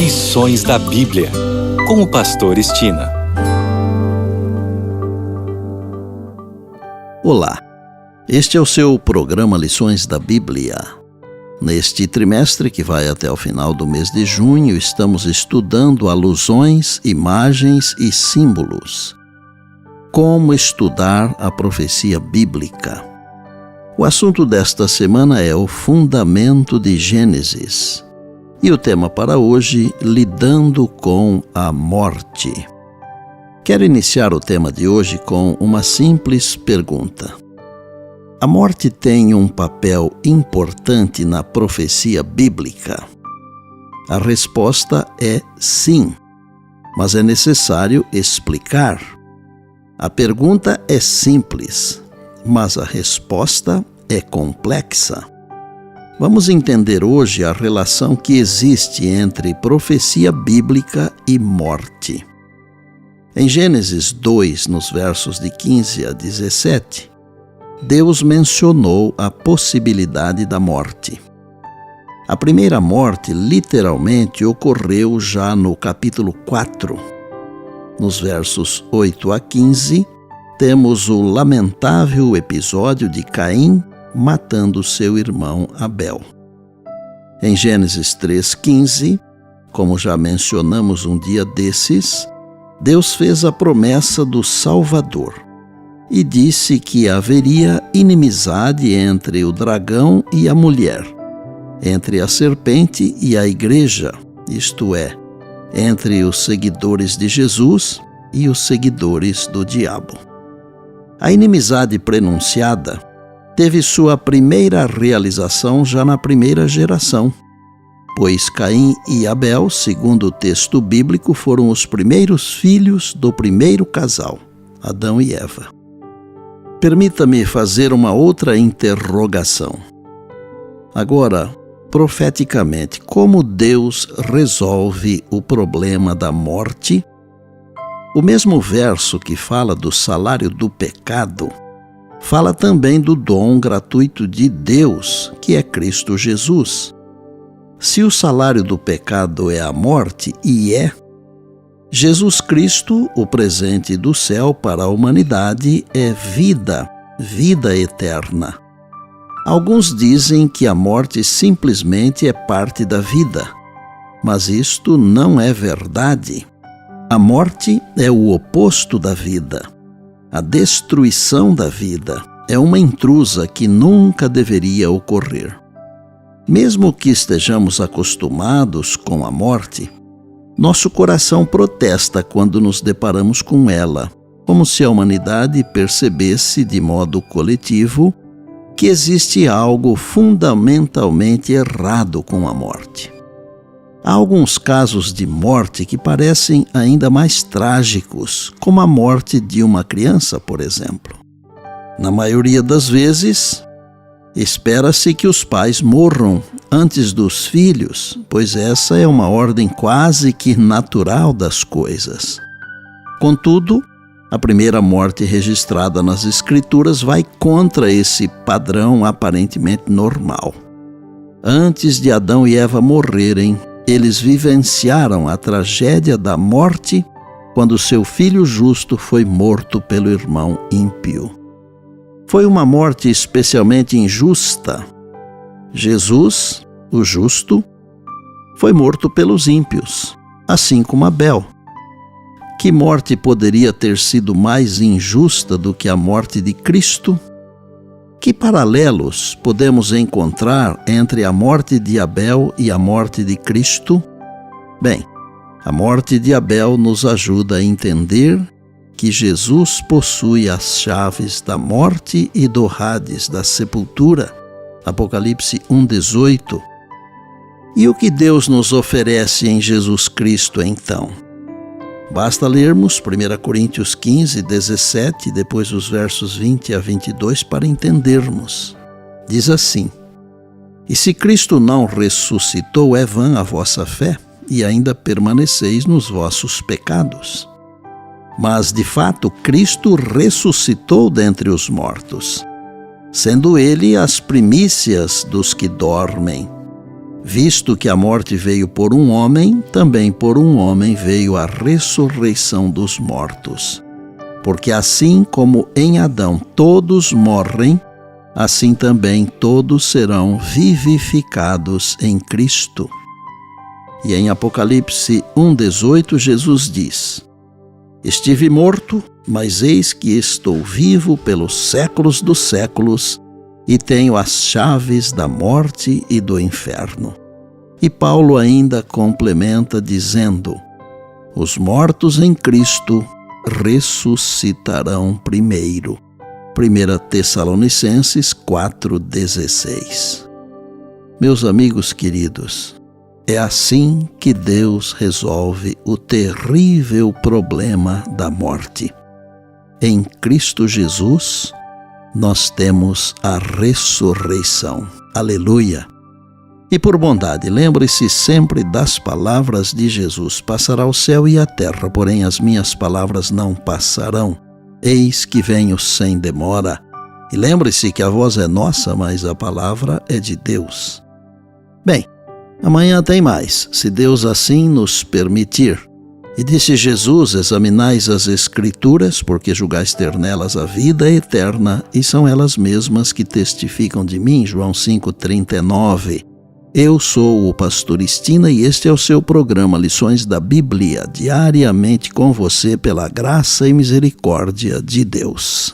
Lições da Bíblia, com o pastor Estina. Olá, este é o seu programa Lições da Bíblia. Neste trimestre, que vai até o final do mês de junho, estamos estudando alusões, imagens e símbolos. Como estudar a profecia bíblica? O assunto desta semana é o fundamento de Gênesis. E o tema para hoje, lidando com a morte. Quero iniciar o tema de hoje com uma simples pergunta. A morte tem um papel importante na profecia bíblica? A resposta é sim, mas é necessário explicar. A pergunta é simples, mas a resposta é complexa. Vamos entender hoje a relação que existe entre profecia bíblica e morte. Em Gênesis 2, nos versos de 15 a 17, Deus mencionou a possibilidade da morte. A primeira morte literalmente ocorreu já no capítulo 4. Nos versos 8 a 15, temos o lamentável episódio de Caim matando seu irmão Abel. Em Gênesis 3:15, como já mencionamos um dia desses, Deus fez a promessa do Salvador e disse que haveria inimizade entre o dragão e a mulher, entre a serpente e a igreja, isto é, entre os seguidores de Jesus e os seguidores do diabo. A inimizade prenunciada teve sua primeira realização já na primeira geração, pois Caim e Abel, segundo o texto bíblico, foram os primeiros filhos do primeiro casal, Adão e Eva. Permita-me fazer uma outra interrogação. Agora, profeticamente, como Deus resolve o problema da morte? O mesmo verso que fala do salário do pecado fala também do dom gratuito de Deus, que é Cristo Jesus. Se o salário do pecado é a morte, e é, Jesus Cristo, o presente do céu para a humanidade, é vida, vida eterna. Alguns dizem que a morte simplesmente é parte da vida, mas isto não é verdade. A morte é o oposto da vida. A destruição da vida é uma intrusa que nunca deveria ocorrer. Mesmo que estejamos acostumados com a morte, nosso coração protesta quando nos deparamos com ela, como se a humanidade percebesse de modo coletivo que existe algo fundamentalmente errado com a morte. Há alguns casos de morte que parecem ainda mais trágicos, como a morte de uma criança, por exemplo. Na maioria das vezes, espera-se que os pais morram antes dos filhos, pois essa é uma ordem quase que natural das coisas. Contudo, a primeira morte registrada nas Escrituras vai contra esse padrão aparentemente normal. Antes de Adão e Eva morrerem, eles vivenciaram a tragédia da morte quando seu filho justo foi morto pelo irmão ímpio. Foi uma morte especialmente injusta. Jesus, o justo, foi morto pelos ímpios, assim como Abel. Que morte poderia ter sido mais injusta do que a morte de Cristo? Que paralelos podemos encontrar entre a morte de Abel e a morte de Cristo? Bem, a morte de Abel nos ajuda a entender que Jesus possui as chaves da morte e do Hades, da sepultura. Apocalipse 1:18. E o que Deus nos oferece em Jesus Cristo, então? Basta lermos 1 Coríntios 15:17, depois os versos 20 a 22, para entendermos. Diz assim: E se Cristo não ressuscitou, é vã a vossa fé, e ainda permaneceis nos vossos pecados. Mas, de fato, Cristo ressuscitou dentre os mortos, sendo ele as primícias dos que dormem. Visto que a morte veio por um homem, também por um homem veio a ressurreição dos mortos. Porque assim como em Adão todos morrem, assim também todos serão vivificados em Cristo. E em Apocalipse 1,18, Jesus diz: Estive morto, mas eis que estou vivo pelos séculos dos séculos, e tenho as chaves da morte e do inferno. E Paulo ainda complementa dizendo: Os mortos em Cristo ressuscitarão primeiro. 1 Tessalonicenses 4,16. Meus amigos queridos, é assim que Deus resolve o terrível problema da morte. Em Cristo Jesus, nós temos a ressurreição. Aleluia! E por bondade, lembre-se sempre das palavras de Jesus: passará o céu e a terra, porém as minhas palavras não passarão. Eis que venho sem demora. E lembre-se que a voz é nossa, mas a palavra é de Deus. Bem, amanhã tem mais, se Deus assim nos permitir. E disse Jesus: examinais as Escrituras, porque julgais ter nelas a vida eterna, e são elas mesmas que testificam de mim. João 5,39. Eu sou o pastor Estina e este é o seu programa Lições da Bíblia, diariamente com você pela graça e misericórdia de Deus.